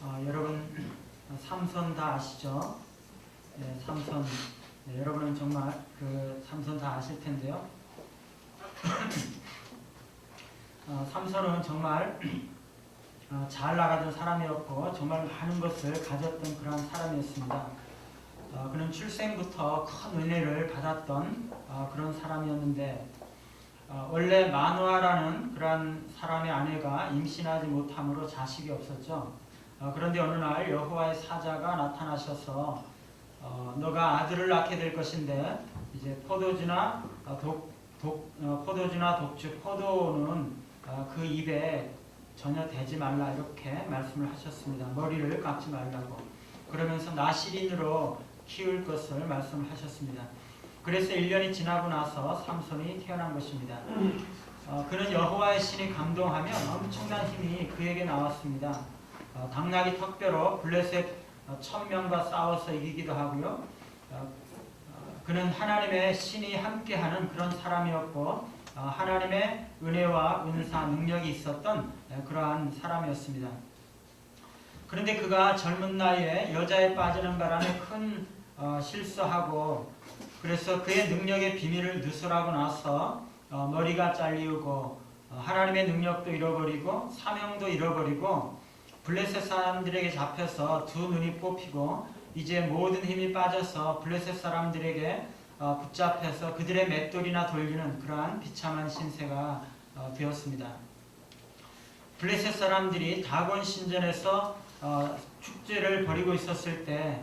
여러분 삼손 다 아시죠? 네, 삼손. 네, 여러분은 정말 그 삼손 다 아실 텐데요. 삼손은 정말 잘 나가던 사람이었고 정말 많은 것을 가졌던 그런 사람이었습니다. 그는 출생부터 큰 은혜를 받았던 그런 사람이었는데 원래 마누아라는 그런 사람의 아내가 임신하지 못함으로 자식이 없었죠. 그런데 어느 날 여호와의 사자가 나타나셔서 너가 아들을 낳게 될 것인데 이제 포도주나 독주, 포도는 그 입에 전혀 대지 말라 이렇게 말씀을 하셨습니다. 머리를 깎지 말라고. 그러면서 나실인으로 키울 것을 말씀을 하셨습니다. 그래서 1년이 지나고 나서 삼손이 태어난 것입니다. 그는 여호와의 신이 감동하면 엄청난 힘이 그에게 나왔습니다. 당나귀 턱뼈로 블레셋 1000명과 싸워서 이기기도 하고요. 그는 하나님의 신이 함께하는 그런 사람이었고 하나님의 은혜와 은사, 능력이 있었던 그러한 사람이었습니다. 그런데 그가 젊은 나이에 여자에 빠지는 바람에 큰 실수하고 그래서 그의 능력의 비밀을 누설하고 나서 머리가 잘리우고 하나님의 능력도 잃어버리고 사명도 잃어버리고 블레셋 사람들에게 잡혀서 두 눈이 뽑히고 이제 모든 힘이 빠져서 블레셋 사람들에게 붙잡혀서 그들의 맷돌이나 돌리는 그러한 비참한 신세가 되었습니다. 블레셋 사람들이 다곤 신전에서 축제를 벌이고 있었을 때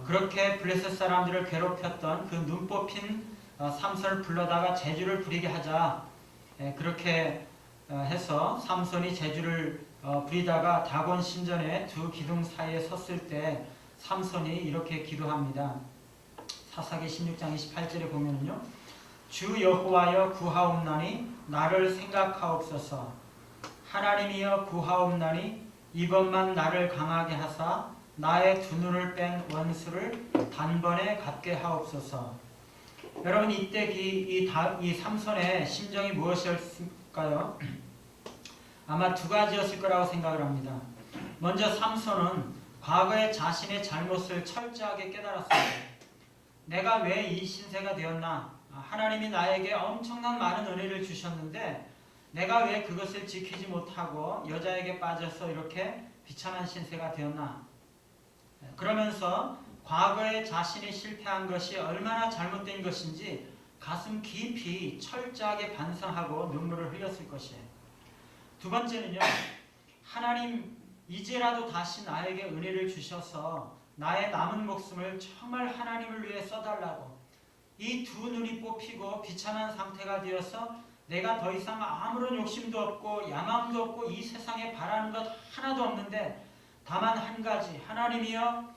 그렇게 블레셋 사람들을 괴롭혔던 그 눈 뽑힌 삼손을 불러다가 제주를 부리게 하자. 그렇게 해서 삼손이 제주를 부리다가 다곤 신전의 두 기둥 사이에 섰을 때 삼손이 이렇게 기도합니다. 사사기 16장 28절에 보면요, 주 여호와여 구하옵나니 나를 생각하옵소서. 하나님이여 구하옵나니 이번만 나를 강하게 하사 나의 두 눈을 뺀 원수를 단번에 갖게 하옵소서. 여러분 이때 이 삼손의 심정이 무엇이었을까요? 아마 두 가지였을 거라고 생각을 합니다. 먼저 삼손은 과거의 자신의 잘못을 철저하게 깨달았습니다. 내가 왜 이 신세가 되었나? 하나님이 나에게 엄청난 많은 은혜를 주셨는데 내가 왜 그것을 지키지 못하고 여자에게 빠져서 이렇게 비참한 신세가 되었나? 그러면서 과거에 자신이 실패한 것이 얼마나 잘못된 것인지 가슴 깊이 철저하게 반성하고 눈물을 흘렸을 것이에요. 두 번째는요, 하나님 이제라도 다시 나에게 은혜를 주셔서 나의 남은 목숨을 정말 하나님을 위해 써달라고. 이 두 눈이 뽑히고 비참한 상태가 되어서 내가 더 이상 아무런 욕심도 없고 야망도 없고 이 세상에 바라는 것 하나도 없는데 다만 한 가지, 하나님이여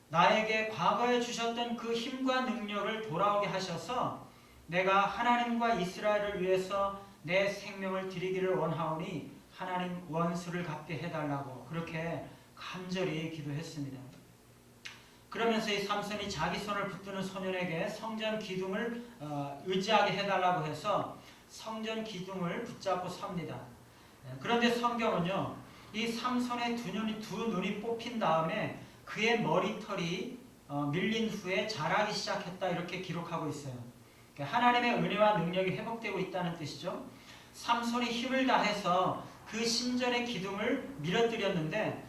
나에게 과거에 주셨던 그 힘과 능력을 돌아오게 하셔서 내가 하나님과 이스라엘을 위해서 내 생명을 드리기를 원하오니 하나님 원수를 갚게 해달라고 그렇게 간절히 기도했습니다. 그러면서 이 삼손이 자기 손을 붙드는 소년에게 성전 기둥을 의지하게 해달라고 해서 성전 기둥을 붙잡고 섭니다. 그런데 성경은요, 이 삼손의 두 눈이 뽑힌 다음에 그의 머리털이 밀린 후에 자라기 시작했다 이렇게 기록하고 있어요. 하나님의 은혜와 능력이 회복되고 있다는 뜻이죠. 삼손이 힘을 다해서 그 신전의 기둥을 밀어뜨렸는데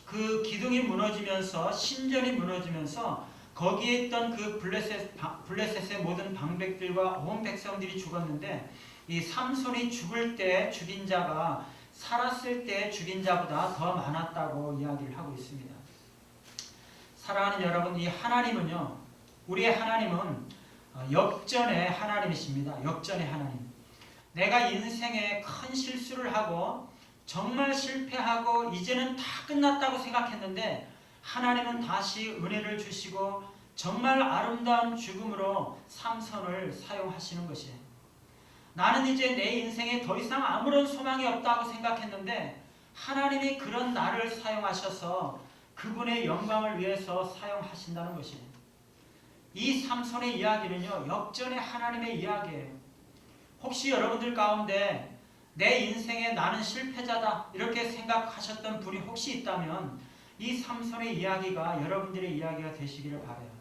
그 기둥이 무너지면서 신전이 무너지면서 거기에 있던 그 블레셋의 모든 방백들과 온 백성들이 죽었는데 이 삼손이 죽을 때 죽인 자가 살았을 때 죽인 자보다 더 많았다고 이야기를 하고 있습니다. 사랑하는 여러분, 이 하나님은요, 우리의 하나님은 역전의 하나님이십니다. 역전의 하나님. 내가 인생에 큰 실수를 하고 정말 실패하고 이제는 다 끝났다고 생각했는데 하나님은 다시 은혜를 주시고 정말 아름다운 죽음으로 삼손을 사용하시는 것이에요. 나는 이제 내 인생에 더 이상 아무런 소망이 없다고 생각했는데 하나님이 그런 나를 사용하셔서 그분의 영광을 위해서 사용하신다는 것이에요. 이 삼손의 이야기는요, 역전의 하나님의 이야기예요. 혹시 여러분들 가운데 내 인생에 나는 실패자다 이렇게 생각하셨던 분이 혹시 있다면 이 삼손의 이야기가 여러분들의 이야기가 되시기를 바라요.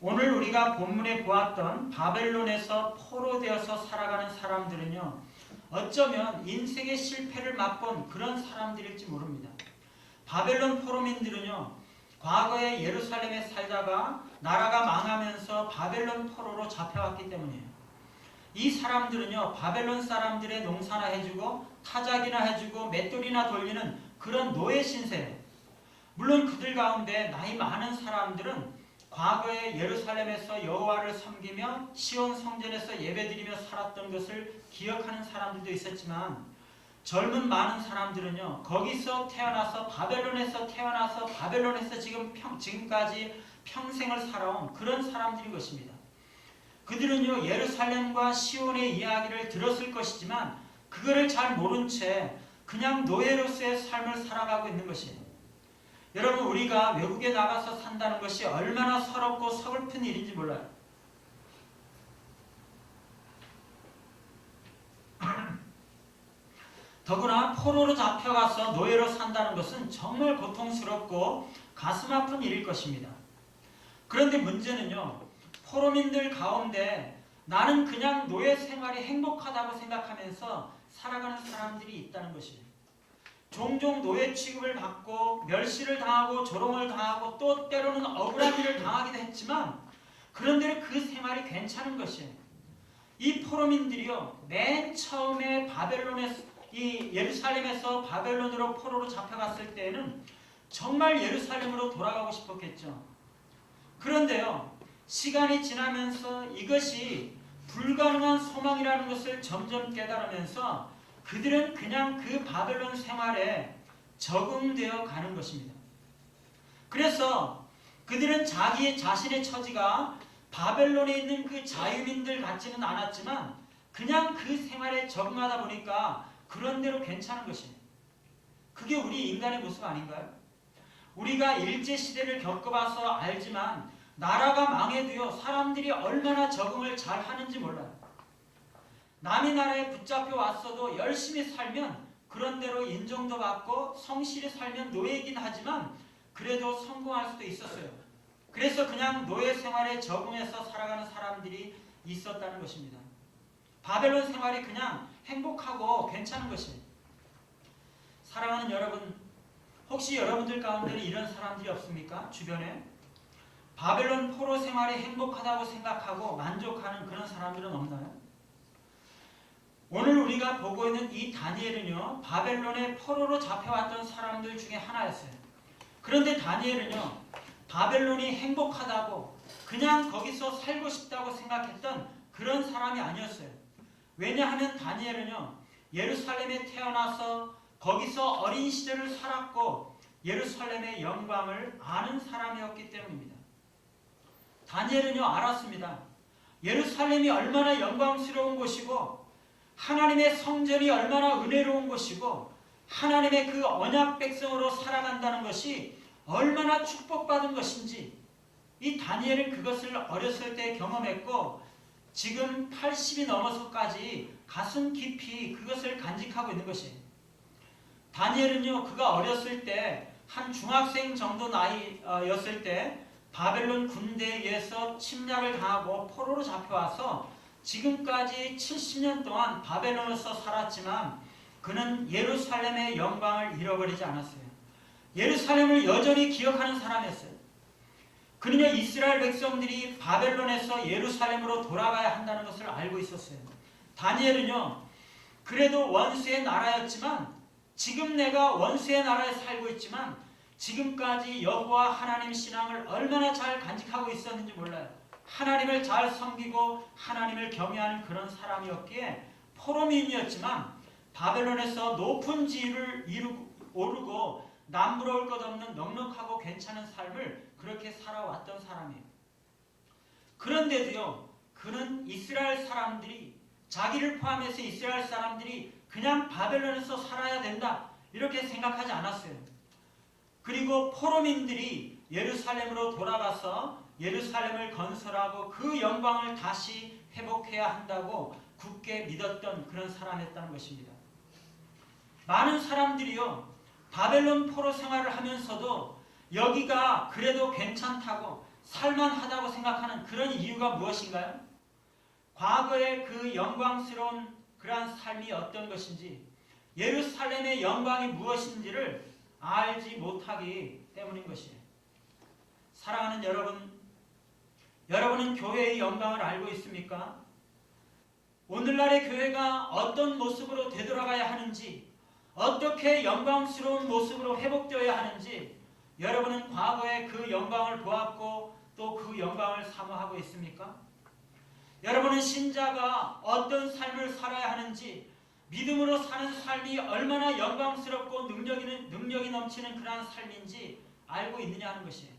오늘 우리가 본문에 보았던 바벨론에서 포로되어서 살아가는 사람들은요, 어쩌면 인생의 실패를 맛본 그런 사람들일지 모릅니다. 바벨론 포로민들은요, 과거에 예루살렘에 살다가 나라가 망하면서 바벨론 포로로 잡혀왔기 때문이에요. 이 사람들은요, 바벨론 사람들의 농사나 해주고 타작이나 해주고 맷돌이나 돌리는 그런 노예 신세예요. 물론 그들 가운데 나이 많은 사람들은 과거에 예루살렘에서 여호와를 섬기며 시온 성전에서 예배드리며 살았던 것을 기억하는 사람들도 있었지만, 젊은 많은 사람들은요, 거기서 태어나서 바벨론에서 태어나서 바벨론에서 지금까지 평생을 살아온 그런 사람들인 것입니다. 그들은요, 예루살렘과 시온의 이야기를 들었을 것이지만 그거를 잘 모른 채 그냥 노예로서의 삶을 살아가고 있는 것이에요. 여러분, 우리가 외국에 나가서 산다는 것이 얼마나 서럽고 서글픈 일인지 몰라요. 더구나 포로로 잡혀가서 노예로 산다는 것은 정말 고통스럽고 가슴 아픈 일일 것입니다. 그런데 문제는요, 포로민들 가운데 나는 그냥 노예 생활이 행복하다고 생각하면서 살아가는 사람들이 있다는 것이에요. 종종 노예 취급을 받고 멸시를 당하고 조롱을 당하고 또 때로는 억울한 일을 당하기도 했지만, 그런데 그 생활이 괜찮은 것이에요. 이 포로민들이요, 맨 처음에 이 예루살렘에서 바벨론으로 포로로 잡혀갔을 때에는 정말 예루살렘으로 돌아가고 싶었겠죠. 그런데요, 시간이 지나면서 이것이 불가능한 소망이라는 것을 점점 깨달으면서 그들은 그냥 그 바벨론 생활에 적응되어 가는 것입니다. 그래서 그들은 자신의 처지가 바벨론에 있는 그 자유민들 같지는 않았지만 그냥 그 생활에 적응하다 보니까 그런 대로 괜찮은 것입니다. 그게 우리 인간의 모습 아닌가요? 우리가 일제시대를 겪어봐서 알지만 나라가 망해도요, 사람들이 얼마나 적응을 잘 하는지 몰라요. 남의 나라에 붙잡혀 왔어도 열심히 살면 그런 대로 인정도 받고 성실히 살면 노예이긴 하지만 그래도 성공할 수도 있었어요. 그래서 그냥 노예 생활에 적응해서 살아가는 사람들이 있었다는 것입니다. 바벨론 생활이 그냥 행복하고 괜찮은 것입니다. 사랑하는 여러분, 혹시 여러분들 가운데는 이런 사람들이 없습니까? 주변에 바벨론 포로 생활이 행복하다고 생각하고 만족하는 그런 사람들은 없나요? 오늘 우리가 보고 있는 이 다니엘은요, 바벨론에 포로로 잡혀왔던 사람들 중에 하나였어요. 그런데 다니엘은요, 바벨론이 행복하다고 그냥 거기서 살고 싶다고 생각했던 그런 사람이 아니었어요. 왜냐하면 다니엘은요, 예루살렘에 태어나서 거기서 어린 시절을 살았고 예루살렘의 영광을 아는 사람이었기 때문입니다. 다니엘은요, 알았습니다. 예루살렘이 얼마나 영광스러운 곳이고 하나님의 성전이 얼마나 은혜로운 것이고 하나님의 그 언약 백성으로 살아간다는 것이 얼마나 축복받은 것인지, 이 다니엘은 그것을 어렸을 때 경험했고 지금 80이 넘어서까지 가슴 깊이 그것을 간직하고 있는 것이에요. 다니엘은요, 그가 어렸을 때 한 중학생 정도 나이였을 때 바벨론 군대에 의해서 침략을 당하고 포로로 잡혀와서 지금까지 70년 동안 바벨론에서 살았지만 그는 예루살렘의 영광을 잃어버리지 않았어요. 예루살렘을 여전히 기억하는 사람이었어요. 그는요, 이스라엘 백성들이 바벨론에서 예루살렘으로 돌아가야 한다는 것을 알고 있었어요. 다니엘은요, 그래도 원수의 나라였지만 지금 내가 원수의 나라에 살고 있지만 지금까지 여호와 하나님 신앙을 얼마나 잘 간직하고 있었는지 몰라요. 하나님을 잘 섬기고 하나님을 경외하는 그런 사람이었기에 포로민이었지만 바벨론에서 높은 지위를 오르고 남부러울 것 없는 넉넉하고 괜찮은 삶을 그렇게 살아왔던 사람이에요. 그런데도요, 그는 이스라엘 사람들이, 자기를 포함해서 이스라엘 사람들이 그냥 바벨론에서 살아야 된다 이렇게 생각하지 않았어요. 그리고 포로민들이 예루살렘으로 돌아가서 예루살렘을 건설하고 그 영광을 다시 회복해야 한다고 굳게 믿었던 그런 사람이었다는 것입니다. 많은 사람들이요, 바벨론 포로 생활을 하면서도 여기가 그래도 괜찮다고 살만하다고 생각하는 그런 이유가 무엇인가요? 과거의 그 영광스러운 그러한 삶이 어떤 것인지, 예루살렘의 영광이 무엇인지를 알지 못하기 때문인 것이에요. 사랑하는 여러분, 여러분은 교회의 영광을 알고 있습니까? 오늘날의 교회가 어떤 모습으로 되돌아가야 하는지, 어떻게 영광스러운 모습으로 회복되어야 하는지 여러분은 과거에 그 영광을 보았고 또 그 영광을 사모하고 있습니까? 여러분은 신자가 어떤 삶을 살아야 하는지, 믿음으로 사는 삶이 얼마나 영광스럽고 능력이 넘치는 그러한 삶인지 알고 있느냐 하는 것이에요.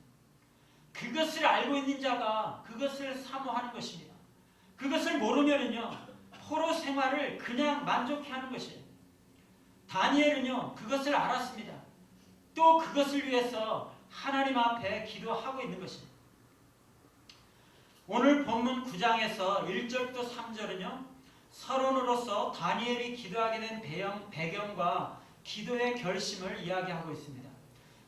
그것을 알고 있는 자가 그것을 사모하는 것입니다. 그것을 모르면은요, 포로 생활을 그냥 만족해하는 것이에요. 다니엘은요, 그것을 알았습니다. 또 그것을 위해서 하나님 앞에 기도하고 있는 것입니다. 오늘 본문 9장에서 1절부터 3절은요, 서론으로서 다니엘이 기도하게 된 배경과 기도의 결심을 이야기하고 있습니다.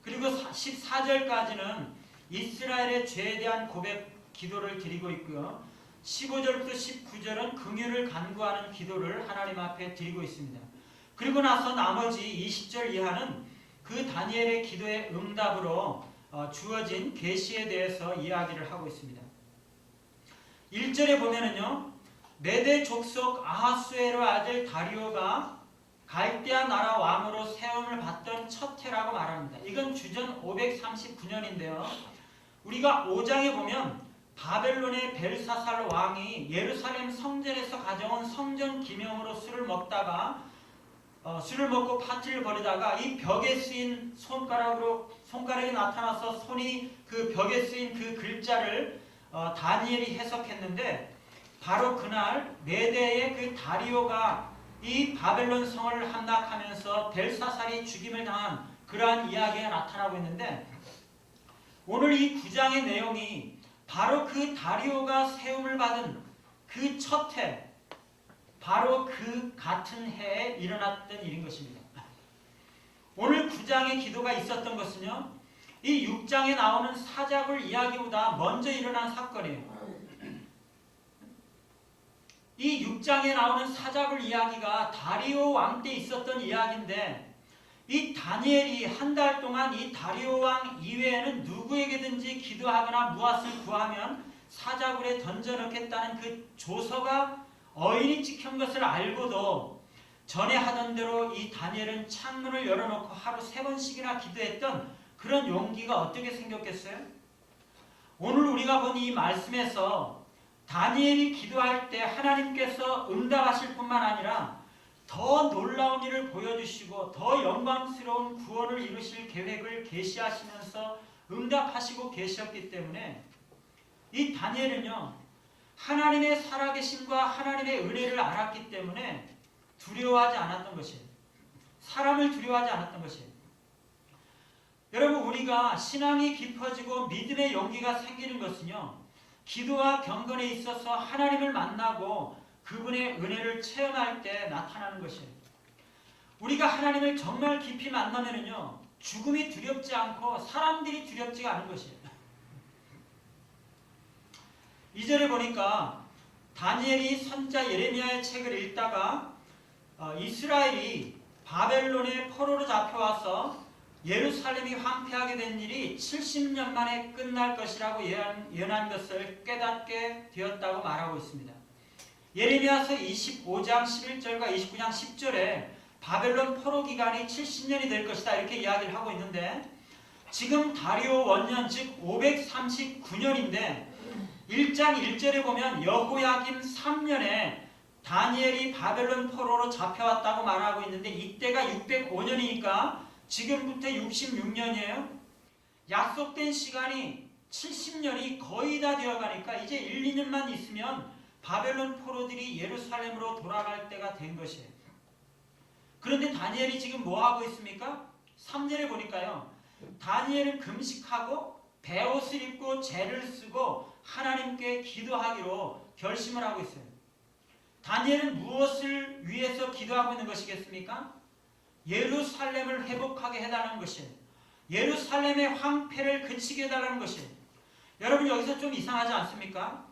그리고 14절까지는 이스라엘의 죄에 대한 고백 기도를 드리고 있고요. 15절부터 19절은 긍휼을 간구하는 기도를 하나님 앞에 드리고 있습니다. 그리고 나서 나머지 20절 이하는 그 다니엘의 기도의 응답으로 주어진 계시에 대해서 이야기를 하고 있습니다. 1절에 보면은요, 메대 족속 아하수에로 아들 다리오가 갈대아 나라 왕으로 세움을 받던 첫 해라고 말합니다. 이건 주전 539년인데요. 우리가 5장에 보면 바벨론의 벨사살 왕이 예루살렘 성전에서 가져온 성전 기명으로 술을 먹고 파티를 벌이다가 이 벽에 쓰인 손가락이 나타나서 손이 그 벽에 쓰인 그 글자를 다니엘이 해석했는데, 바로 그날 메대의 그 다리오가 이 바벨론 성을 함락하면서 벨사살이 죽임을 당한 그러한 이야기가 나타나고 있는데, 오늘 이 9장의 내용이 바로 그 다리오가 세움을 받은 그 첫 해, 바로 그 같은 해에 일어났던 일인 것입니다. 오늘 9장의 기도가 있었던 것은요, 이 6장에 나오는 사자굴 이야기보다 먼저 일어난 사건이에요. 이 6장에 나오는 사자굴 이야기가 다리오 왕 때 있었던 이야기인데, 이 다니엘이 한 달 동안 이 다리오 왕 이외에는 누구에게든지 기도하거나 무엇을 구하면 사자굴에 던져넣겠다는 그 조서가 어인이 찍힌 것을 알고도 전에 하던 대로 이 다니엘은 창문을 열어놓고 하루 3번씩이나 기도했던 그런 용기가 어떻게 생겼겠어요? 오늘 우리가 본 이 말씀에서 다니엘이 기도할 때 하나님께서 응답하실 뿐만 아니라 더 놀라운 일을 보여주시고 더 영광스러운 구원을 이루실 계획을 계시하시면서 응답하시고 계셨기 때문에 이 다니엘은요, 하나님의 살아계심과 하나님의 은혜를 알았기 때문에 두려워하지 않았던 것이에요. 사람을 두려워하지 않았던 것이에요. 여러분, 우리가 신앙이 깊어지고 믿음의 용기가 생기는 것은요, 기도와 경건에 있어서 하나님을 만나고 그분의 은혜를 체험할 때 나타나는 것이에요. 우리가 하나님을 정말 깊이 만나면은요, 죽음이 두렵지 않고 사람들이 두렵지가 않은 것이에요. 2절에 보니까 다니엘이 선자 예레미야의 책을 읽다가 이스라엘이 바벨론의 포로로 잡혀와서 예루살렘이 황폐하게 된 일이 70년 만에 끝날 것이라고 예언한 것을 깨닫게 되었다고 말하고 있습니다. 예레미야서 25장 11절과 29장 10절에 바벨론 포로 기간이 70년이 될 것이다 이렇게 이야기를 하고 있는데, 지금 다리오 원년 즉 539년인데 1장 1절에 보면 여호야김 3년에 다니엘이 바벨론 포로로 잡혀왔다고 말하고 있는데, 이때가 605년이니까 지금부터 66년이에요. 약속된 시간이 70년이 거의 다 되어가니까 이제 1, 2년만 있으면 바벨론 포로들이 예루살렘으로 돌아갈 때가 된 것이에요. 그런데 다니엘이 지금 뭐하고 있습니까? 3절에 보니까요, 다니엘은 금식하고 베옷을 입고 제를 쓰고 하나님께 기도하기로 결심을 하고 있어요. 다니엘은 무엇을 위해서 기도하고 있는 것이겠습니까? 예루살렘을 회복하게 해달라는 것이, 예루살렘의 황폐를 그치게 해달라는 것이. 여러분 여기서 좀 이상하지 않습니까?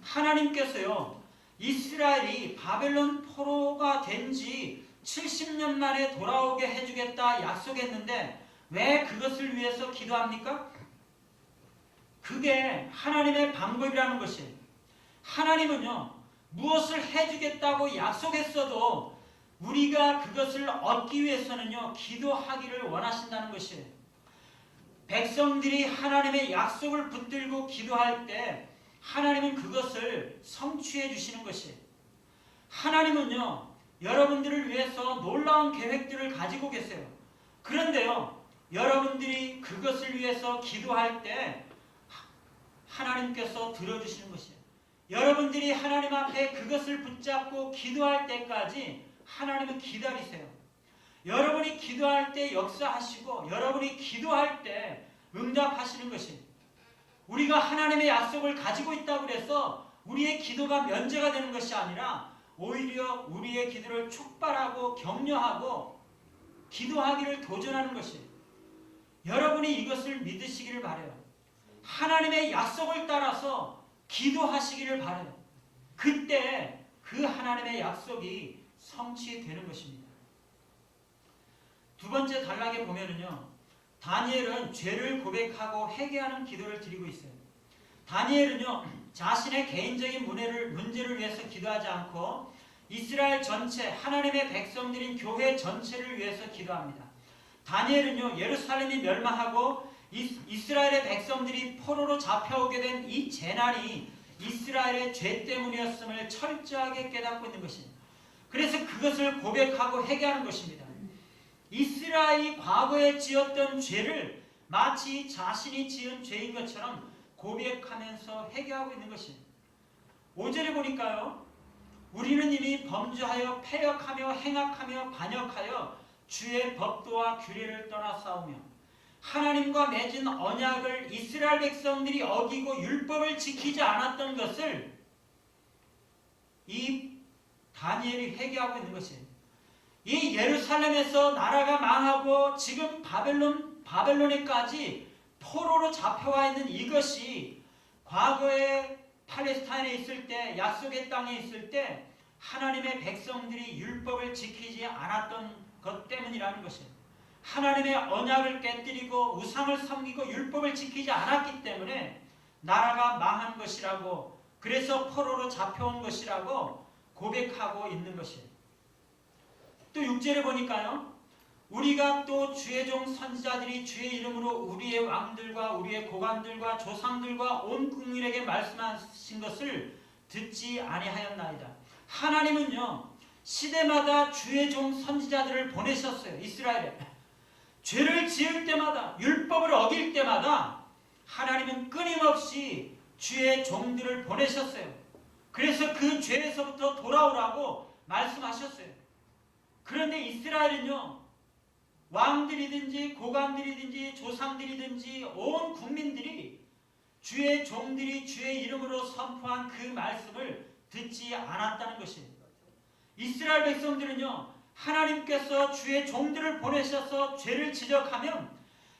하나님께서요, 이스라엘이 바벨론 포로가 된 지 70년 만에 돌아오게 해주겠다 약속했는데 왜 그것을 위해서 기도합니까? 그게 하나님의 방법이라는 것이. 하나님은요, 무엇을 해주겠다고 약속했어도 우리가 그것을 얻기 위해서는요, 기도하기를 원하신다는 것이에요. 백성들이 하나님의 약속을 붙들고 기도할 때 하나님은 그것을 성취해 주시는 것이에요. 하나님은요, 여러분들을 위해서 놀라운 계획들을 가지고 계세요. 그런데요, 여러분들이 그것을 위해서 기도할 때 하나님께서 들어주시는 것이에요. 여러분들이 하나님 앞에 그것을 붙잡고 기도할 때까지 하나님은 기다리세요. 여러분이 기도할 때 역사하시고 여러분이 기도할 때 응답하시는 것이. 우리가 하나님의 약속을 가지고 있다고 해서 우리의 기도가 면제가 되는 것이 아니라 오히려 우리의 기도를 촉발하고 격려하고 기도하기를 도전하는 것이. 여러분이 이것을 믿으시기를 바라요. 하나님의 약속을 따라서 기도하시기를 바라요. 그때 그 하나님의 약속이 성취되는 것입니다. 두 번째 단락에 보면은요, 다니엘은 죄를 고백하고 회개하는 기도를 드리고 있어요. 다니엘은요, 자신의 개인적인 문제를 위해서 기도하지 않고 이스라엘 전체, 하나님의 백성들인 교회 전체를 위해서 기도합니다. 다니엘은요, 예루살렘이 멸망하고 이스라엘의 백성들이 포로로 잡혀오게 된 이 재난이 이스라엘의 죄 때문이었음을 철저하게 깨닫고 있는 것입니다. 그래서 그것을 고백하고 회개하는 것입니다. 이스라엘이 과거에 지었던 죄를 마치 자신이 지은 죄인 것처럼 고백하면서 회개하고 있는 것입니다. 5절에 보니까요, 우리는 이미 범죄하여 패역하며 행악하며 반역하여 주의 법도와 규례를 떠나 싸우며 하나님과 맺은 언약을 이스라엘 백성들이 어기고 율법을 지키지 않았던 것을 이 다니엘이 회개하고 있는 것이에요. 이 예루살렘에서 나라가 망하고 지금 바벨론에까지 포로로 잡혀와 있는 이것이 과거에 팔레스타인에 있을 때, 약속의 땅에 있을 때 하나님의 백성들이 율법을 지키지 않았던 것 때문이라는 것이에요. 하나님의 언약을 깨뜨리고 우상을 섬기고 율법을 지키지 않았기 때문에 나라가 망한 것이라고, 그래서 포로로 잡혀온 것이라고 고백하고 있는 것이에요. 또 6절에 보니까요, 우리가 또 주의 종 선지자들이 주의 이름으로 우리의 왕들과 우리의 고관들과 조상들과 온 국민에게 말씀하신 것을 듣지 아니하였나이다. 하나님은요, 시대마다 주의 종 선지자들을 보내셨어요. 이스라엘에 죄를 지을 때마다, 율법을 어길 때마다 하나님은 끊임없이 주의 종들을 보내셨어요. 그래서 그 죄에서부터 돌아오라고 말씀하셨어요. 그런데 이스라엘은요, 왕들이든지 고관들이든지 조상들이든지 온 국민들이 주의 종들이 주의 이름으로 선포한 그 말씀을 듣지 않았다는 것입니다. 이스라엘 백성들은요, 하나님께서 주의 종들을 보내셔서 죄를 지적하면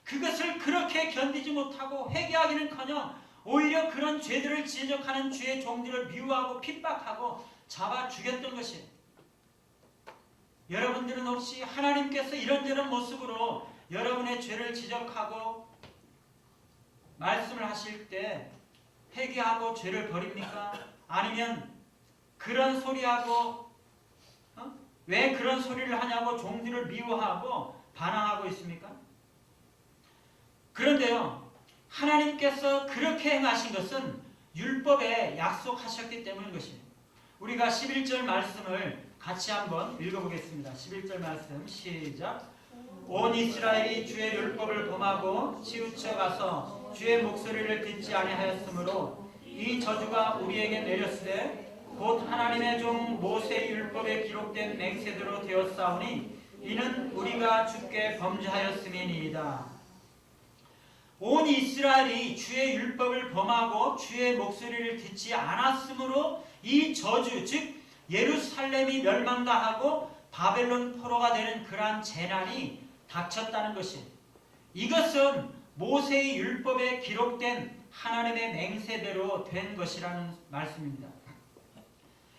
그것을 그렇게 견디지 못하고 회개하기는커녕 오히려 그런 죄들을 지적하는 주의 종들을 미워하고 핍박하고 잡아 죽였던 것이에요. 여러분들은 혹시 하나님께서 이런저런 모습으로 여러분의 죄를 지적하고 말씀을 하실 때 회개하고 죄를 버립니까? 아니면 그런 소리하고 왜 그런 소리를 하냐고 종들을 미워하고 반항하고 있습니까? 그런데요, 하나님께서 그렇게 행하신 것은 율법에 약속하셨기 때문인 것입니다. 우리가 11절 말씀을 같이 한번 읽어보겠습니다. 11절 말씀 시작. 온 이스라엘이 주의 율법을 범하고 치우쳐 가서 주의 목소리를 듣지 아니하였으므로 이 저주가 우리에게 내렸으되 곧 하나님의 종 모세의 율법에 기록된 맹세대로 되었사오니 이는 우리가 주께 범죄하였음이니이다. 온 이스라엘이 주의 율법을 범하고 주의 목소리를 듣지 않았으므로 이 저주, 즉 예루살렘이 멸망당하고 바벨론 포로가 되는 그러한 재난이 닥쳤다는 것이, 이것은 모세의 율법에 기록된 하나님의 맹세대로 된 것이라는 말씀입니다.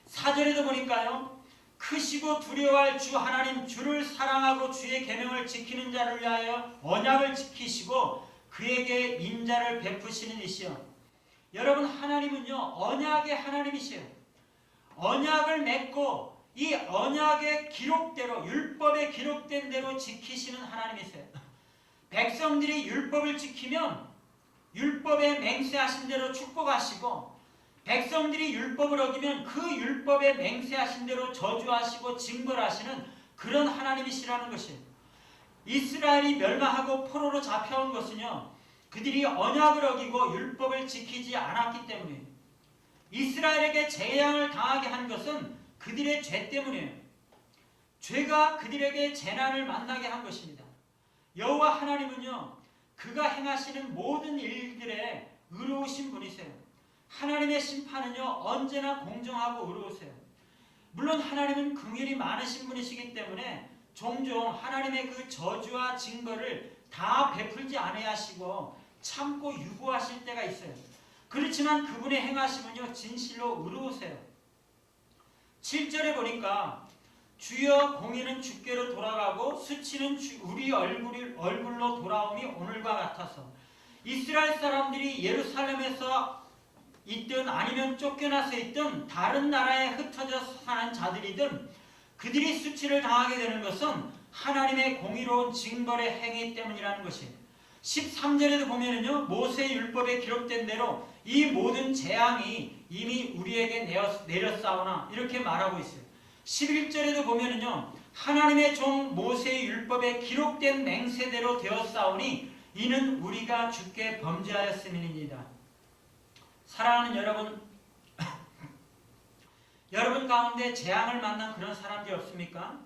4절에도 보니까요, 크시고 두려워할 주 하나님, 주를 사랑하고 주의 계명을 지키는 자를 위하여 언약을 지키시고 그에게 인자를 베푸시는 이시여. 여러분, 하나님은요 언약의 하나님이시여. 언약을 맺고 이 언약의 기록대로, 율법에 기록된 대로 지키시는 하나님이세요. 백성들이 율법을 지키면 율법에 맹세하신 대로 축복하시고, 백성들이 율법을 어기면 그 율법에 맹세하신 대로 저주하시고 징벌하시는 그런 하나님이시라는 것이에요. 이스라엘이 멸망하고 포로로 잡혀온 것은요, 그들이 언약을 어기고 율법을 지키지 않았기 때문이에요. 이스라엘에게 재앙을 당하게 한 것은 그들의 죄 때문이에요. 죄가 그들에게 재난을 만나게 한 것입니다. 여호와 하나님은요, 그가 행하시는 모든 일들에 의로우신 분이세요. 하나님의 심판은요 언제나 공정하고 의로우세요. 물론 하나님은 긍휼이 많으신 분이시기 때문에 종종 하나님의 그 저주와 징벌을 다 베풀지 아니하시고 참고 유보하실 때가 있어요. 그렇지만 그분의 행하심은요 진실로 의로우세요. 7절에 보니까 주여 공의는 주께로 돌아가고 수치는 우리 얼굴로 돌아옴이 오늘과 같아서, 이스라엘 사람들이 예루살렘에서 있든 아니면 쫓겨나서 있든 다른 나라에 흩어져 사는 자들이든 그들이 수치를 당하게 되는 것은 하나님의 공의로운 징벌의 행위 때문이라는 것이에요. 13절에도 보면은요, 모세의 율법에 기록된 대로 이 모든 재앙이 이미 우리에게 내렸사오나 이렇게 말하고 있어요. 11절에도 보면은요, 하나님의 종 모세의 율법에 기록된 맹세대로 되었사오니 이는 우리가 주께 범죄하였음이니이다. 사랑하는 여러분, 여러분 가운데 재앙을 만난 그런 사람들이 없습니까?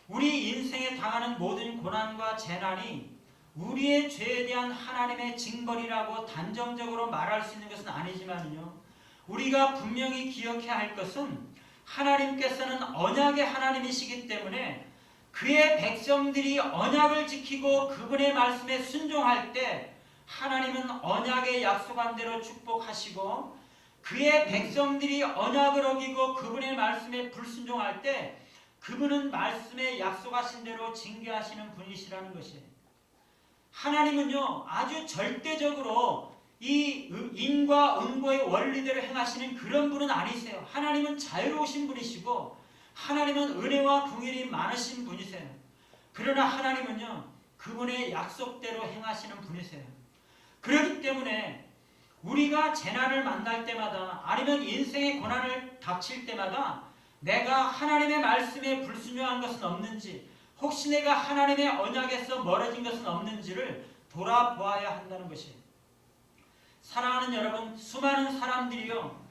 우리 인생에 당하는 모든 고난과 재난이 우리의 죄에 대한 하나님의 징벌이라고 단정적으로 말할 수 있는 것은 아니지만요, 우리가 분명히 기억해야 할 것은 하나님께서는 언약의 하나님이시기 때문에 그의 백성들이 언약을 지키고 그분의 말씀에 순종할 때 하나님은 언약의 약속한 대로 축복하시고, 그의 백성들이 언약을 어기고 그분의 말씀에 불순종할 때 그분은 말씀에 약속하신 대로 징계하시는 분이시라는 것이에요. 하나님은요 아주 절대적으로 이 인과 응보의 원리대로 행하시는 그런 분은 아니세요. 하나님은 자유로우신 분이시고 하나님은 은혜와 긍휼이 많으신 분이세요. 그러나 하나님은요 그분의 약속대로 행하시는 분이세요. 그렇기 때문에 우리가 재난을 만날 때마다 아니면 인생의 고난을 닥칠 때마다 내가 하나님의 말씀에 불순종한 것은 없는지, 혹시 내가 하나님의 언약에서 멀어진 것은 없는지를 돌아보아야 한다는 것이에요. 사랑하는 여러분, 수많은 사람들이요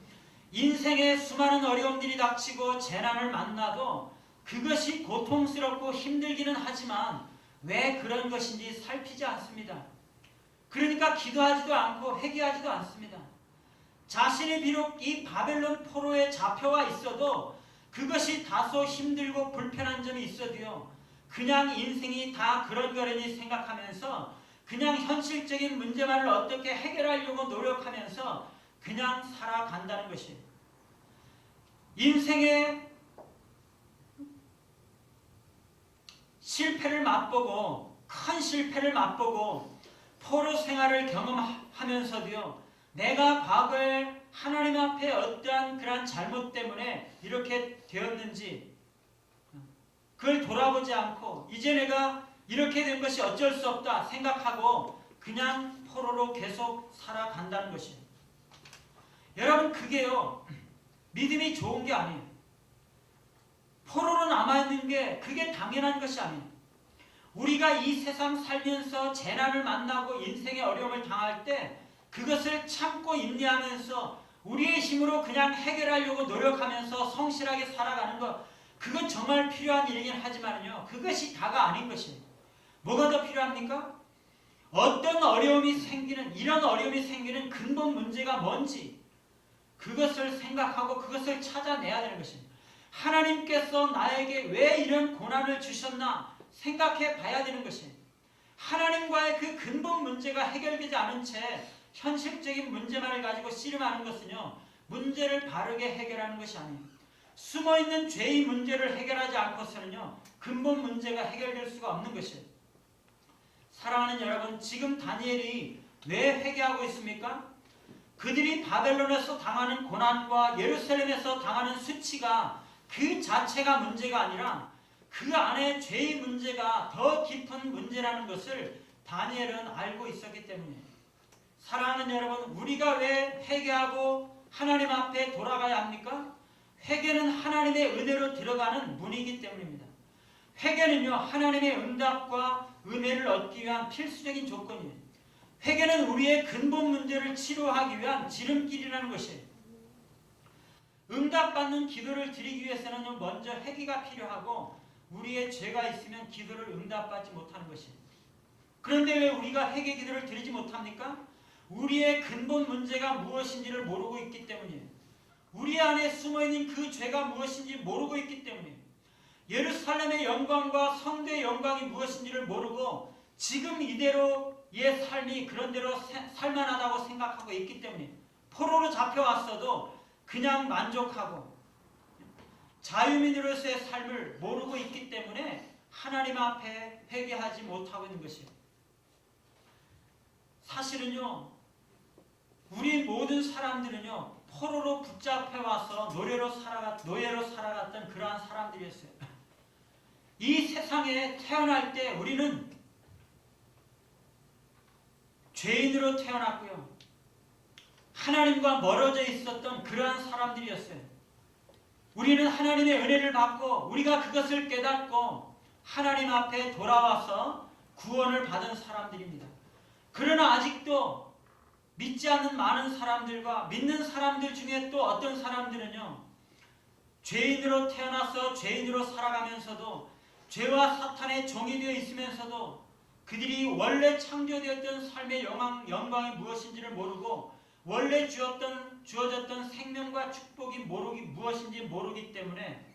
인생에 수많은 어려움들이 닥치고 재난을 만나도 그것이 고통스럽고 힘들기는 하지만 왜 그런 것인지 살피지 않습니다. 그러니까 기도하지도 않고 회개하지도 않습니다. 자신이 비록 이 바벨론 포로에 잡혀와 있어도 그것이 다소 힘들고 불편한 점이 있어도요 그냥 인생이 다 그런 거라니 생각하면서 그냥 현실적인 문제만을 어떻게 해결하려고 노력하면서 그냥 살아간다는 것이에요. 인생의 실패를 맛보고, 큰 실패를 맛보고 포로 생활을 경험하면서도요 내가 과거에 하나님 앞에 어떠한 그런 잘못 때문에 이렇게 되었는지 그걸 돌아보지 않고 이제 내가 이렇게 된 것이 어쩔 수 없다 생각하고 그냥 포로로 계속 살아간다는 것이에요. 여러분, 그게요 믿음이 좋은 게 아니에요. 포로로 남아있는 게 그게 당연한 것이 아니에요. 우리가 이 세상 살면서 재난을 만나고 인생의 어려움을 당할 때 그것을 참고 인내하면서 우리의 힘으로 그냥 해결하려고 노력하면서 성실하게 살아가는 것, 그건 정말 필요한 일이긴 하지만요 그것이 다가 아닌 것이에요. 뭐가 더 필요합니까? 어떤 어려움이 생기는, 이런 어려움이 생기는 근본 문제가 뭔지 그것을 생각하고 그것을 찾아내야 되는 것입니다. 하나님께서 나에게 왜 이런 고난을 주셨나 생각해 봐야 되는 것이, 하나님과의 그 근본 문제가 해결되지 않은 채 현실적인 문제만을 가지고 씨름하는 것은요, 문제를 바르게 해결하는 것이 아니에요. 숨어있는 죄의 문제를 해결하지 않고서는요, 근본 문제가 해결될 수가 없는 것이에요. 사랑하는 여러분, 지금 다니엘이 왜 회개하고 있습니까? 그들이 바벨론에서 당하는 고난과 예루살렘에서 당하는 수치가 그 자체가 문제가 아니라 그 안에 죄의 문제가 더 깊은 문제라는 것을 다니엘은 알고 있었기 때문이에요. 사랑하는 여러분, 우리가 왜 회개하고 하나님 앞에 돌아가야 합니까? 회개는 하나님의 은혜로 들어가는 문이기 때문입니다. 회개는요, 하나님의 응답과 은혜를 얻기 위한 필수적인 조건이에요. 회개는 우리의 근본 문제를 치료하기 위한 지름길이라는 것이에요. 응답받는 기도를 드리기 위해서는 먼저 회개가 필요하고, 우리의 죄가 있으면 기도를 응답받지 못하는 것이에요. 그런데 왜 우리가 회개 기도를 드리지 못합니까? 우리의 근본 문제가 무엇인지를 모르고 있기 때문이에요. 우리 안에 숨어있는 그 죄가 무엇인지 모르고 있기 때문이에요. 예루살렘의 영광과 성도의 영광이 무엇인지를 모르고 지금 이대로의 삶이 그런대로 살만하다고 생각하고 있기 때문에 포로로 잡혀왔어도 그냥 만족하고 자유민으로서의 삶을 모르고 있기 때문에 하나님 앞에 회개하지 못하고 있는 것이에요. 사실은요, 우리 모든 사람들은요, 포로로 붙잡혀와서 노예로 살아갔던 그러한 사람들이었어요. 이 세상에 태어날 때 우리는 죄인으로 태어났고요, 하나님과 멀어져 있었던 그러한 사람들이었어요. 우리는 하나님의 은혜를 받고 우리가 그것을 깨닫고 하나님 앞에 돌아와서 구원을 받은 사람들입니다. 그러나 아직도 믿지 않는 많은 사람들과 믿는 사람들 중에 또 어떤 사람들은요, 죄인으로 태어나서 죄인으로 살아가면서도 죄와 사탄의 종이 되어 있으면서도 그들이 원래 창조되었던 삶의 영광이 무엇인지를 모르고 원래 주어졌던 생명과 축복이 무엇인지 모르기 때문에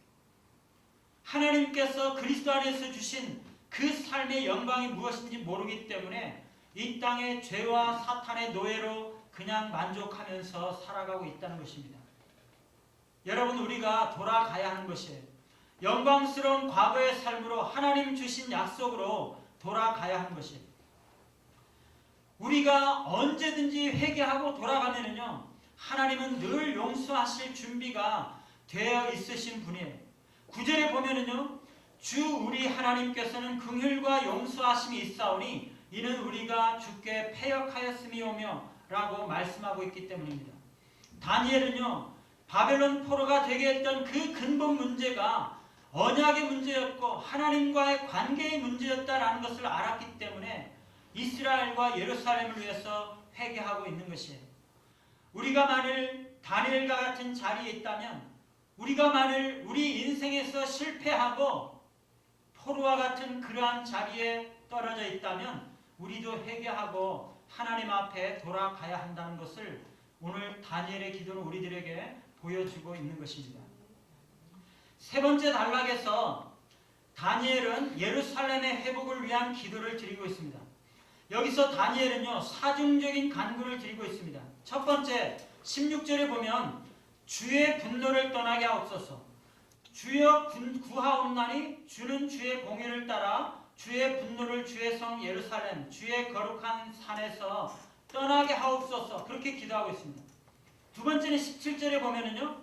하나님께서 그리스도 안에서 주신 그 삶의 영광이 무엇인지 모르기 때문에 이 땅의 죄와 사탄의 노예로 그냥 만족하면서 살아가고 있다는 것입니다. 여러분, 우리가 돌아가야 하는 것이에요. 영광스러운 과거의 삶으로 하나님 주신 약속으로 돌아가야 하는 것이에요. 우리가 언제든지 회개하고 돌아가면은요, 하나님은 늘 용서하실 준비가 되어 있으신 분이에요. 9절에 보면은요, 주 우리 하나님께서는 긍휼과 용서하심이 있사오니 이는 우리가 주께 패역하였음이오며 라고 말씀하고 있기 때문입니다. 다니엘은요, 바벨론 포로가 되게 했던 그 근본 문제가 언약의 문제였고 하나님과의 관계의 문제였다라는 것을 알았기 때문에 이스라엘과 예루살렘을 위해서 회개하고 있는 것이에요. 우리가 만일 다니엘과 같은 자리에 있다면, 우리가 만일 우리 인생에서 실패하고 포로와 같은 그러한 자리에 떨어져 있다면 우리도 회개하고 하나님 앞에 돌아가야 한다는 것을 오늘 다니엘의 기도는 우리들에게 보여주고 있는 것입니다. 세 번째 단락에서 다니엘은 예루살렘의 회복을 위한 기도를 드리고 있습니다. 여기서 다니엘은요, 사중적인 간구를 드리고 있습니다. 첫 번째 16절에 보면 주의 분노를 떠나게 하옵소서. 주여 구하옵나니 주는 주의 공의를 따라 주의 분노를 주의 성 예루살렘 주의 거룩한 산에서 떠나게 하옵소서. 그렇게 기도하고 있습니다. 두 번째는 17절에 보면은요,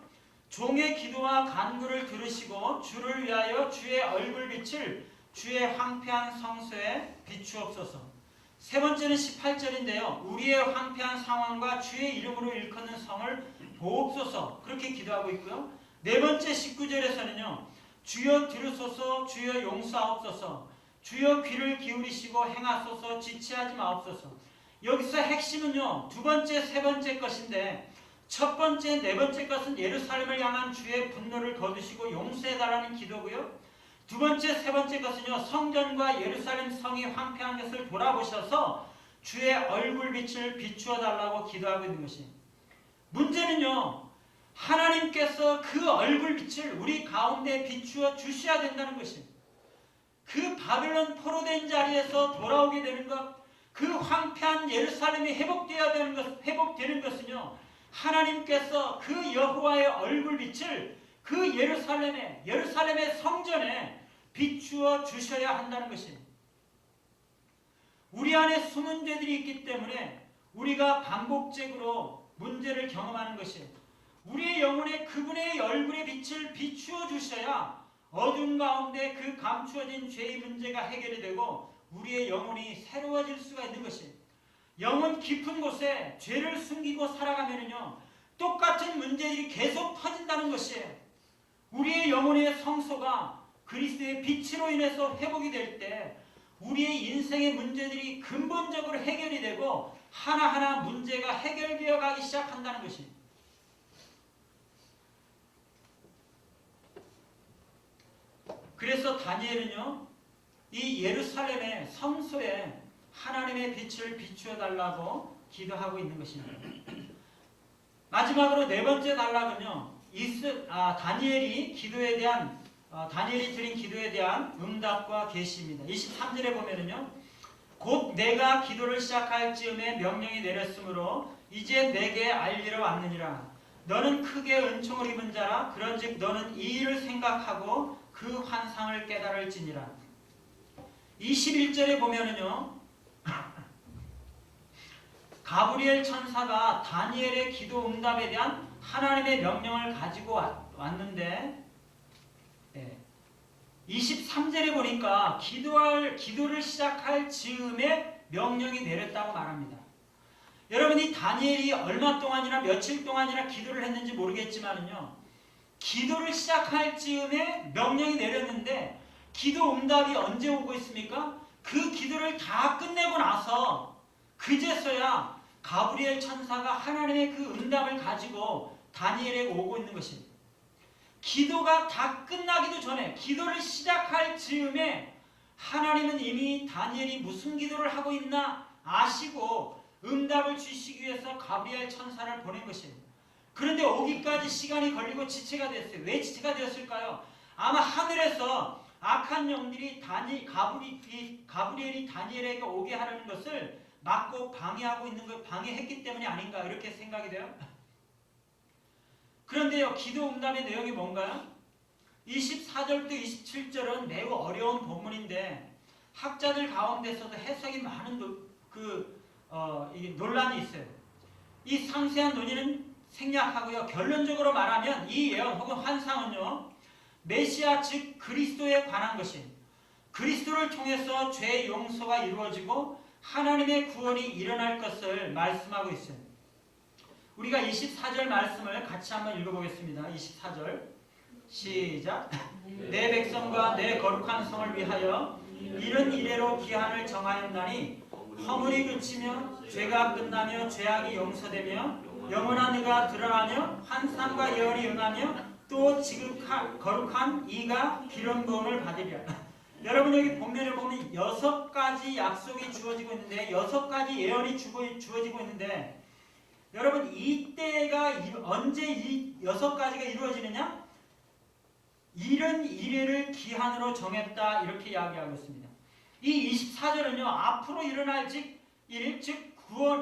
종의 기도와 간구를 들으시고 주를 위하여 주의 얼굴빛을 주의 황폐한 성소에 비추옵소서. 세 번째는 18절인데요. 우리의 황폐한 상황과 주의 이름으로 일컫는 성을 보옵소서. 그렇게 기도하고 있고요. 네 번째 19절에서는요. 주여 들으소서, 주여 용서하옵소서, 주여 귀를 기울이시고 행하소서, 지체하지 마옵소서. 여기서 핵심은요, 두 번째, 세 번째 것인데, 첫 번째, 네 번째 것은 예루살렘을 향한 주의 분노를 거두시고 용서해달라는 기도고요. 두 번째, 세 번째 것은요, 성전과 예루살렘 성이 황폐한 것을 돌아보셔서 주의 얼굴빛을 비추어달라고 기도하고 있는 것이에요. 문제는요, 하나님께서 그 얼굴빛을 우리 가운데 비추어 주셔야 된다는 것입니다. 그 바벨론 포로된 자리에서 돌아오게 되는 것, 그 황폐한 예루살렘이 회복되는 것은요, 하나님께서 그 여호와의 얼굴빛을 그 예루살렘의 성전에 비추어 주셔야 한다는 것입니다. 우리 안에 숨은 죄들이 있기 때문에 우리가 반복적으로 문제를 경험하는 것이, 우리의 영혼에 그분의 얼굴의 빛을 비추어 주셔야 어둠 가운데 그 감추어진 죄의 문제가 해결이 되고 우리의 영혼이 새로워질 수가 있는 것이, 영혼 깊은 곳에 죄를 숨기고 살아가면요 똑같은 문제들이 계속 터진다는 것이에요. 우리의 영혼의 성소가 그리스도의 빛으로 인해서 회복이 될 때 우리의 인생의 문제들이 근본적으로 해결이 되고 하나하나 문제가 해결되어 가기 시작한다는 것입니다. 그래서 다니엘은요, 이 예루살렘의 성소에 하나님의 빛을 비추어 달라고 기도하고 있는 것입니다. 마지막으로 네 번째 단락은요, 다니엘이 드린 기도에 대한 응답과 계시입니다. 23절에 보면은요, 곧 내가 기도를 시작할 즈음에 명령이 내렸으므로 이제 내게 알리러 왔느니라. 너는 크게 은총을 입은 자라. 그런즉 너는 이 일을 생각하고 그 환상을 깨달을지니라. 21절에 보면은요, 가브리엘 천사가 다니엘의 기도 응답에 대한 하나님의 명령을 가지고 왔는데, 23절에 보니까 기도를 시작할 즈음에 명령이 내렸다고 말합니다. 여러분, 이 다니엘이 얼마 동안이나 며칠 동안이나 기도를 했는지 모르겠지만은요, 기도를 시작할 즈음에 명령이 내렸는데 기도 응답이 언제 오고 있습니까? 그 기도를 다 끝내고 나서 그제서야 가브리엘 천사가 하나님의 그 응답을 가지고 다니엘에게 오고 있는 것입니다. 기도가 다 끝나기도 전에, 기도를 시작할 즈음에 하나님은 이미 다니엘이 무슨 기도를 하고 있나 아시고 응답을 주시기 위해서 가브리엘 천사를 보낸 것입니다. 그런데 오기까지 시간이 걸리고 지체가 됐어요. 왜 지체가 되었을까요? 아마 하늘에서 악한 영들이 가브리엘이 다니엘에게 오게 하려는 것을 막고 방해했기 때문이 아닌가, 이렇게 생각이 돼요. 그런데요, 기도 응답의 내용이 뭔가요? 24절부터 27절은 매우 어려운 본문인데 학자들 가운데서도 해석이 많은 논란이 있어요. 이 상세한 논의는 생략하고요, 결론적으로 말하면 이 예언 혹은 환상은요, 메시아 즉 그리스도에 관한 것이, 그리스도를 통해서 죄 용서가 이루어지고 하나님의 구원이 일어날 것을 말씀하고 있어요. 우리가 24절 말씀을 같이 한번 읽어보겠습니다. 24절 시작. 내 백성과 내 거룩한 성을 위하여 이른 이래로 기한을 정하였나니 허물이 그치며 죄가 끝나며 죄악이 용서되며 영원한 의가 드러나며 환상과 예언이 응하며 또 거룩한 이가 기름 부음을 받으리라. 여러분, 여기 본문을 보면 6가지 약속이 주어지고 있는데, 6가지 예언이 주어지고 있는데, 여러분, 이때가 언제 이 6가지가 이루어지느냐? 이른 이래를 기한으로 정했다, 이렇게 이야기하고 있습니다. 이 24절은요, 앞으로 일어날 즉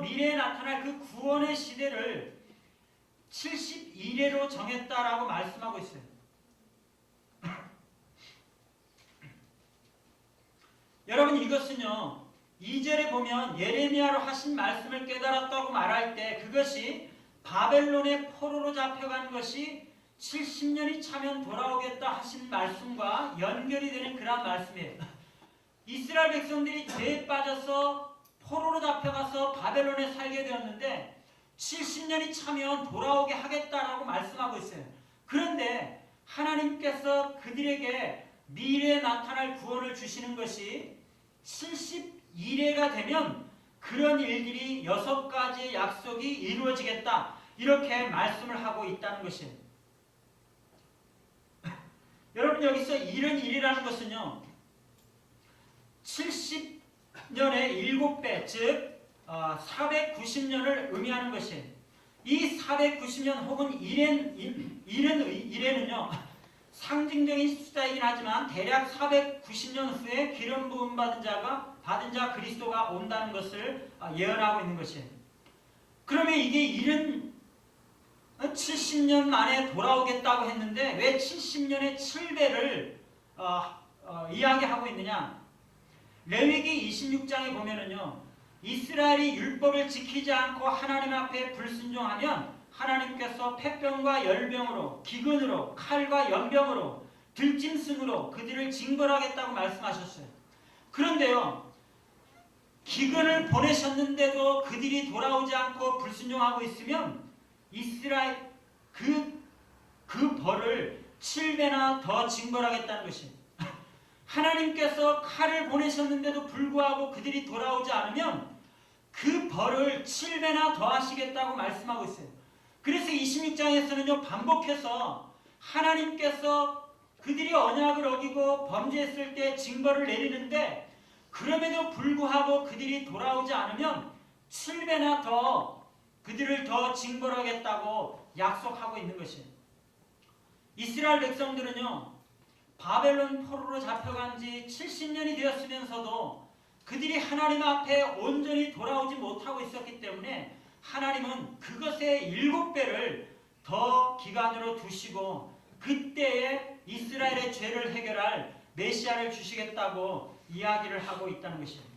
미래에 나타날 그 구원의 시대를 71회로 정했다라고 말씀하고 있어요. 여러분, 이것은요, 2절에 보면 예레미야로 하신 말씀을 깨달았다고 말할 때 그것이 바벨론의 포로로 잡혀간 것이 70년이 차면 돌아오겠다 하신 말씀과 연결이 되는 그런 말씀이에요. 이스라엘 백성들이 죄에 빠져서 포로로 잡혀가서 바벨론에 살게 되었는데 70년이 차면 돌아오게 하겠다라고 말씀하고 있어요. 그런데 하나님께서 그들에게 미래에 나타날 구원을 주시는 것이 71회가 되면 그런 일들이 6가지의 약속이 이루어지겠다, 이렇게 말씀을 하고 있다는 것이에요. 여러분, 여기서 이른 일이라는 것은요, 70년의 7배, 즉 490년을 의미하는 것이에요. 이 490년 혹은 이래는요 상징적인 숫자이긴 하지만 대략 490년 후에 기름 부음 받은 자 그리스도가 온다는 것을 예언하고 있는 것이에요. 그러면 이게 일은 70년 만에 돌아오겠다고 했는데 왜 70년의 7배를 이야기하고 있느냐? 레위기 26장에 보면은요, 이스라엘이 율법을 지키지 않고 하나님 앞에 불순종하면 하나님께서 폐병과 열병으로, 기근으로, 칼과 연병으로, 들짐승으로 그들을 징벌하겠다고 말씀하셨어요. 그런데요, 기근을 보내셨는데도 그들이 돌아오지 않고 불순종하고 있으면 이스라엘 그 벌을 7배나 더 징벌하겠다는 것입니다. 하나님께서 칼을 보내셨는데도 불구하고 그들이 돌아오지 않으면 그 벌을 7배나 더 하시겠다고 말씀하고 있어요. 그래서 26장에서는요 반복해서 하나님께서 그들이 언약을 어기고 범죄했을 때 징벌을 내리는데 그럼에도 불구하고 그들이 돌아오지 않으면 7배나 더 그들을 더 징벌하겠다고 약속하고 있는 것이에요. 이스라엘 백성들은요 바벨론 포로로 잡혀간 지 70년이 되었으면서도 그들이 하나님 앞에 온전히 돌아오지 못하고 있었기 때문에 하나님은 그것의 7배를 더 기간으로 두시고 그때에 이스라엘의 죄를 해결할 메시아를 주시겠다고 이야기를 하고 있다는 것입니다.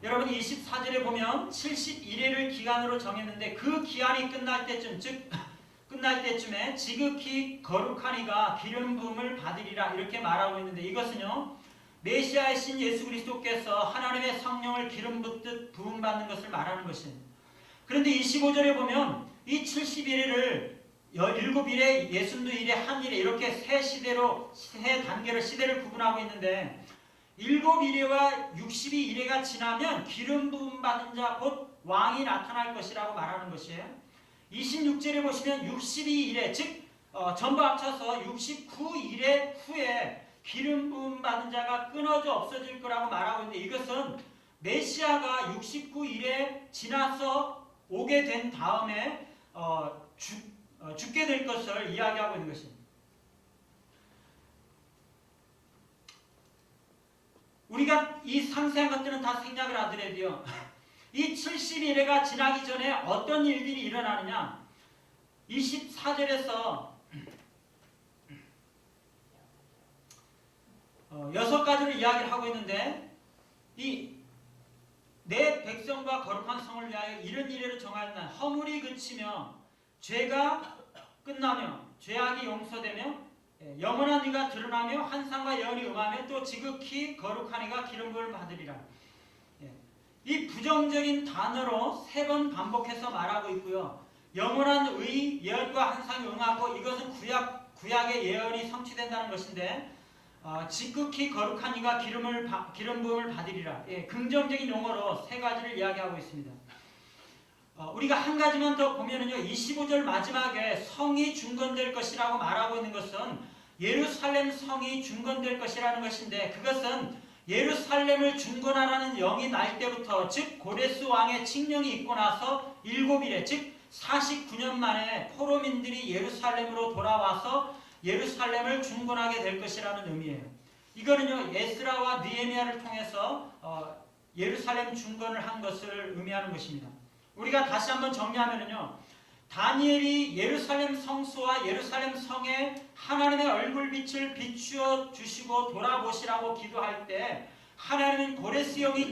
여러분 24절에 보면 71회를 기간으로 정했는데 그 기한이 끝날 때쯤 즉 끝날 때쯤에 지극히 거룩한 이가 기름 부음을 받으리라 이렇게 말하고 있는데 이것은요 메시아의 신 예수 그리스도께서 하나님의 성령을 기름 붓듯 부음 받는 것을 말하는 것입니다. 그런데 25절에 보면 이 71회를 17일에 62일에 한 일에 이렇게 세 단계로 시대를 구분하고 있는데 7일에와 62일에가 지나면 기름 부음 받은 자 곧 왕이 나타날 것이라고 말하는 것이에요. 26절에 보시면 62일에 즉 전부 합쳐서 69일에 후에 기름 부음 받은 자가 끊어져 없어질 거라고 말하고 있는데 이것은 메시아가 69일에 지나서 오게 된 다음에 죽게 될 것을 이야기하고 있는 것입니다. 우리가 이 상세한 것들은 다 생략을 하더라도요. 이 70일회가 지나기 전에 어떤 일들이 일어나느냐. 24절에서 6가지를 이야기를 하고 있는데 내 백성과 거룩한 성을 위하여 이런 이래로 정하였나 허물이 그치며 죄가 끝나며 죄악이 용서되며 영원한 이가 드러나며 환상과 예언이 응하며 또 지극히 거룩한 이가 기름 부음을 받으리라. 이 부정적인 단어로 3번 반복해서 말하고 있고요. 영원한 의, 예언과 환상이 응하고 이것은 구약의 예언이 성취된다는 것인데 지극히 거룩한 이가 기름 부음을 받으리라. 긍정적인 용어로 3가지를 이야기하고 있습니다. 우리가 한 가지만 더 보면은요, 25절 마지막에 성이 중건될 것이라고 말하고 있는 것은 예루살렘 성이 중건될 것이라는 것인데 그것은 예루살렘을 중건하라는 영이 날 때부터 즉 고레스 왕의 칙령이 있고 나서 7일에 즉 49년 만에 포로민들이 예루살렘으로 돌아와서 예루살렘을 중건하게 될 것이라는 의미예요. 이거는요 에스라와 느헤미야를 통해서 예루살렘 중건을 한 것을 의미하는 것입니다. 우리가 다시 한번 정리하면요, 다니엘이 예루살렘 성소와 예루살렘 성에 하나님의 얼굴빛을 비추어 주시고 돌아보시라고 기도할 때 하나님은 고레스 영이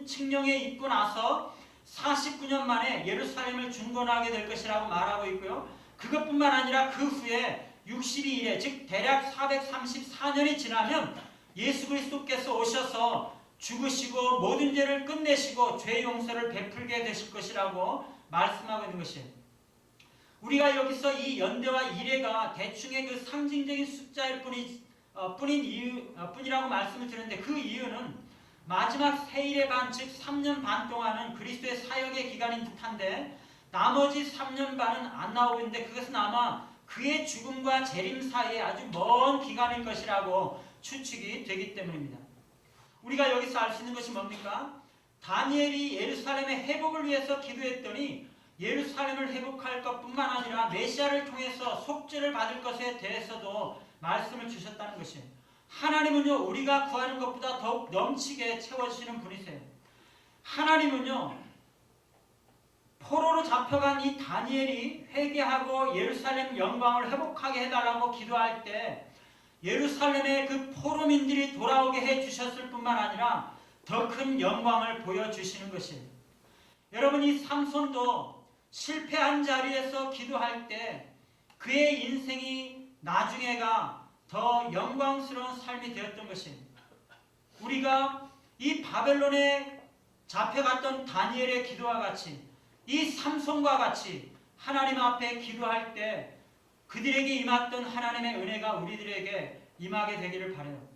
칙령에 있고 나서 49년 만에 예루살렘을 중건하게 될 것이라고 말하고 있고요. 그것뿐만 아니라 그 후에 62일에 즉 대략 434년이 지나면 예수 그리스도께서 오셔서 죽으시고 모든 죄를 끝내시고 죄 용서를 베풀게 되실 것이라고 말씀하고 있는 것이에요. 우리가 여기서 이 연대와 일회가 대충의 그 상징적인 숫자일 뿐이라고 말씀을 드렸는데 그 이유는 마지막 세일의 반 즉 3년 반 동안은 그리스도의 사역의 기간인 듯한데 나머지 3년 반은 안 나오고 있는데 그것은 아마 그의 죽음과 재림 사이에 아주 먼 기간일 것이라고 추측이 되기 때문입니다. 우리가 여기서 알 수 있는 것이 뭡니까? 다니엘이 예루살렘의 회복을 위해서 기도했더니 예루살렘을 회복할 것뿐만 아니라 메시아를 통해서 속죄를 받을 것에 대해서도 말씀을 주셨다는 것이에요. 하나님은요, 우리가 구하는 것보다 더욱 넘치게 채워주시는 분이세요. 하나님은요, 포로로 잡혀간 이 다니엘이 회개하고 예루살렘 영광을 회복하게 해달라고 기도할 때 예루살렘의 그 포로민들이 돌아오게 해주셨을 뿐만 아니라 더 큰 영광을 보여주시는 것이에요. 여러분, 이 삼손도 실패한 자리에서 기도할 때 그의 인생이 나중에가 더 영광스러운 삶이 되었던 것이에요. 우리가 이 바벨론에 잡혀갔던 다니엘의 기도와 같이 이 삼손과 같이 하나님 앞에 기도할 때 그들에게 임했던 하나님의 은혜가 우리들에게 임하게 되기를 바라요.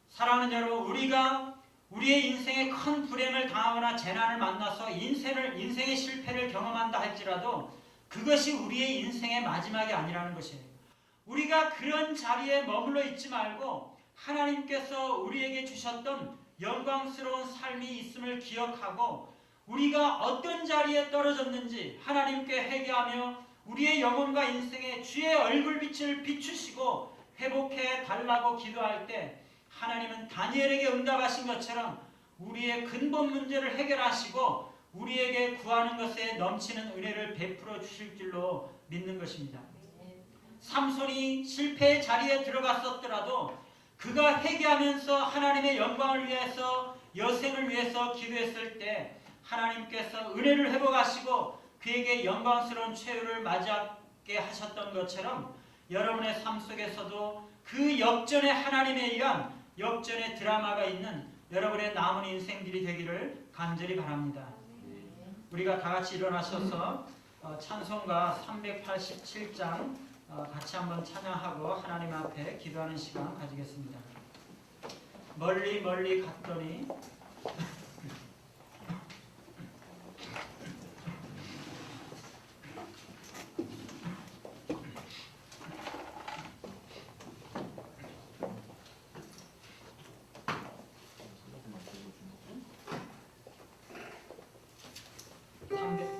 사랑하는 여러분, 우리가 우리의 인생에 큰 불행을 당하거나 재난을 만나서 인생의 실패를 경험한다 할지라도 그것이 우리의 인생의 마지막이 아니라는 것이에요. 우리가 그런 자리에 머물러 있지 말고 하나님께서 우리에게 주셨던 영광스러운 삶이 있음을 기억하고 우리가 어떤 자리에 떨어졌는지 하나님께 회개하며 우리의 영혼과 인생에 주의 얼굴빛을 비추시고 회복해 달라고 기도할 때 하나님은 다니엘에게 응답하신 것처럼 우리의 근본 문제를 해결하시고 우리에게 구하는 것에 넘치는 은혜를 베풀어 주실 줄로 믿는 것입니다. 삼손이 실패의 자리에 들어갔었더라도 그가 회개하면서 하나님의 영광을 위해서 여생을 위해서 기도했을 때 하나님께서 은혜를 회복하시고 그에게 영광스러운 최후를 맞이하게 하셨던 것처럼 여러분의 삶 속에서도 그 역전의 하나님에 의한 역전의 드라마가 있는 여러분의 남은 인생들이 되기를 간절히 바랍니다. 우리가 다 같이 일어나셔서 찬송가 387장 같이 한번 찬양하고 하나님 앞에 기도하는 시간 가지겠습니다. 멀리 멀리 갔더니 멀리 멀리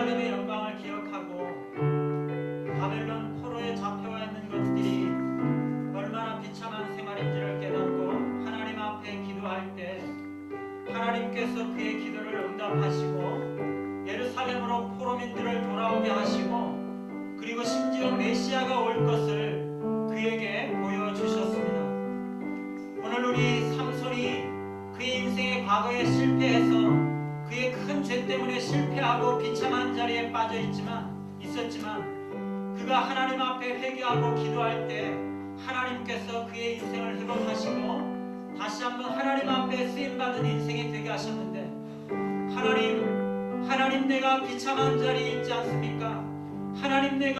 하나님의 영광을 기억하고 바벨론 포로에 잡혀와 있는 것들이 얼마나 비참한 생활인지를 깨닫고 하나님 앞에 기도할 때 하나님께서 그의 기도를 응답하시고 예루살렘으로 포로민들을 돌아오게 하시고 그리고 심지어 메시아가 올 것을 그에게 보여주셨습니다. 오늘 우리 삼손이 그의 인생의 과거에 실패해서 그의 큰 죄 때문에 실패하고 비참한 자리에 빠져 있었지만 그가 하나님 앞에 회개하고 기도할 때 하나님께서 그의 인생을 회복하시고 다시 한번 하나님 앞에 쓰임받은 인생이 되게 하셨는데 하나님 내가 비참한 자리에 있지 않습니까? 하나님 내가